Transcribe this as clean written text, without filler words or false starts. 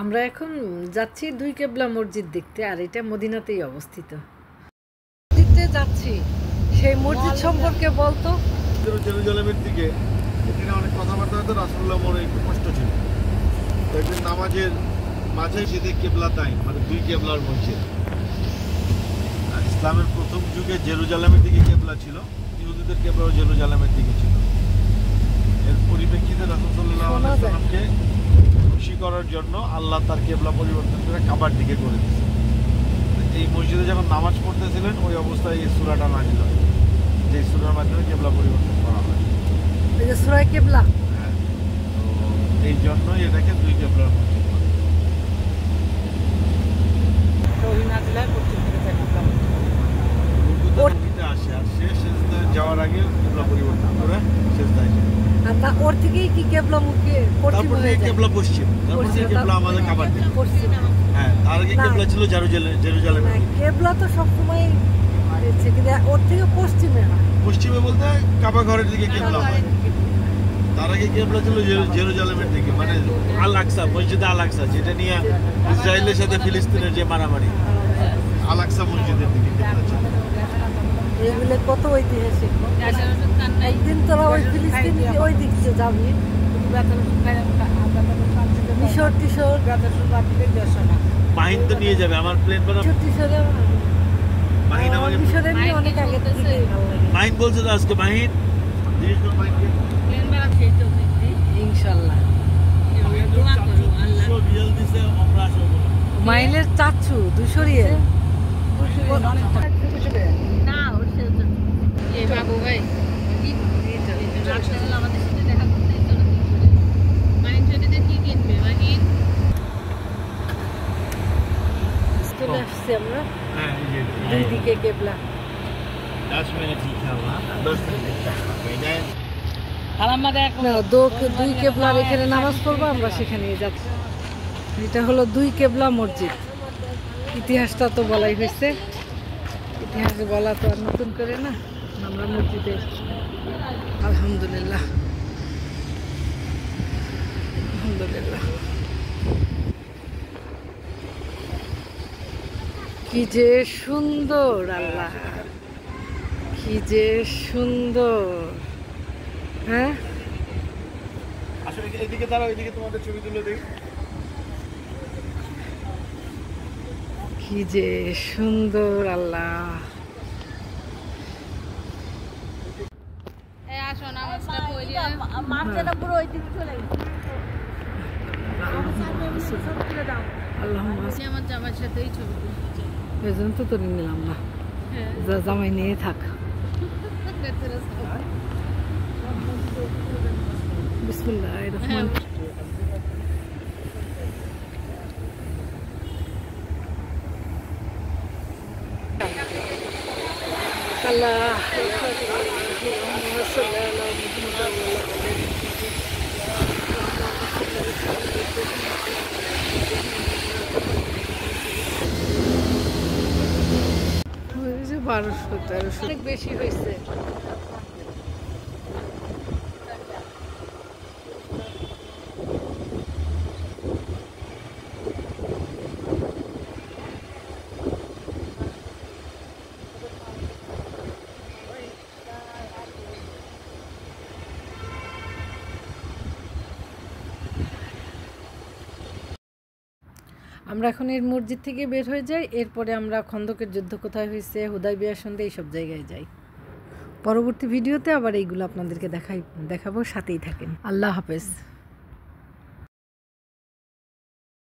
আমরা এখন যাচ্ছি দুই কেবলা মসজিদ দেখতে, আর এটা মদিনাতেই অবস্থিত। মসজিদে যাচ্ছি, সেই মসজিদ সম্পর্কে বলতো। জেরুজালেমের দিকে এখানে অনেক কথাবার্তা হতো, রাসূলুল্লাহ মনে একটু কষ্ট ছিল। একদিন নামাজের মাঝে সেদিকে কেবলা তাই, মানে দুই কেবলার মসজিদ। ইসলামের প্রথম যুগে জেরুজালেমের দিকে কেবলা ছিল, ইহুদিদের কেবলাও জেরুজালেমের দিকে ছিল। এর পরিপ্রেক্ষিতে রাসূল সাল্লাল্লাহু আলাইহি ওয়াসাল্লামকে খুশি করার জন্য আল্লাহ তার কেবলা পরিবর্তন করে কাবার দিকে করে দিয়েছে। এই মসজিদে যখন নামাজ পড়তেছিলেন ওই অবস্থায় এই সূরাটা নাযিল হয়, যে সূরার মাধ্যমে কেবলা পরিবর্তন করা হয়। এই যে সূরা কেবলা, হ্যাঁ, তো এই জন্যই এটাকে দুই কেবলার মসজিদ বলে। আসে আর সে সেজদায় যাওয়ার আগে কেবলা পরিবর্তন করে সেজদায় যায়। আর ওর থেকেই কি কেবলা মুখে পশ্চিম হয়ে যায়? কেবলা পশ্চিম, তারপর থেকে কেবলা আমাদের কাবার দিকে পশ্চিম। হ্যাঁ, তার আগে কেবলা ছিল জেরুজালেমে। কেবলা তো সবসময় আছে, কিন্তু ওর থেকে পশ্চিমে হয়। পশ্চিমে বলতে কাবা ঘরের দিকে কেবলা হয়। তার আগে কেবলা ছিল জেরুজালেমের দিকে, মানে আল আকসা, মসজিদ আল আকসা, যেটা নিয়ে ইসরায়েলের সাথে ফিলিস্তিনের যে মারামারি, আল আকসা মসজিদের দিকে কেবলা ছিল। এগুলো কত ঐতিহাসিক। একদিন তোরা ওই ফিলিস্তিন ওই দিকে যাবি, মিশর টিশর। মাহিন তো নিয়ে যাবে, আমার প্লেন বানাবো। মাহিন আমাকে মিশরে নিয়ে অনেক আগে থেকে মাহিন বলছে তো আজকে, মাহিন জিজ্ঞেস করো মাহিনকে। ইনশাআল্লাহ রিয়াল দিছে, আমরা আসবো মাইনের চাচ্ছু 200 রিয়াল। না ওর সাথে এই বাবু ভাই আমাদের সাথে দেখা করতেই চলো। মাইন চটিতে কি কিনবে? মাহিন চলে আসছি আমরা। হ্যাঁ, দুই দিকে কেবলা। 10 মিনিট ইনশাআল্লাহ, 10 মিনিট দুই কেবলার এখানে নামাজ পড়বো, আমরা সেখানে যাচ্ছি। এটা হলো দুই কেবলা মসজিদ। ইতিহাসটা তো বলাই হয়েছে, ইতিহাসে বলা তো আর নতুন করে না। আমরা মসজিদে আলহামদুলিল্লাহ আলহামদুলিল্লাহ। কি যে সুন্দর, আল্লাহ কি যে সুন্দর। হ্যাঁ, আসলে এইদিকে দাঁড়াও, এইদিকে তোমাদের ছবি তুলে দেই। কি যে সুন্দর, আল্লাহ। এই আসো নামাজটা পড়িয়ে মাছটা পুরো ওই দিকে চলে গেছে। আমার জামার সাথেই ছবি তুলতে এই জন্য তো তোর নিলাম না, জামাই নিয়ে থাক। বিসমিল্লাহির রহমানির রহিম। আল্লাহ যে 1200-1300 অনেক বেশি হয়েছে। আমরা এখন এর মসজিদ থেকে বের হয়ে যাই, এরপরে আমরা খন্দকের যুদ্ধ কোথায় হয়েছে, হুদায়বিয়ার সন্ধে, এইসব জায়গায় যাই। পরবর্তী ভিডিওতে আবার এইগুলো আপনাদেরকে দেখাবো, সাথেই থাকেন। আল্লাহ হাফেজ।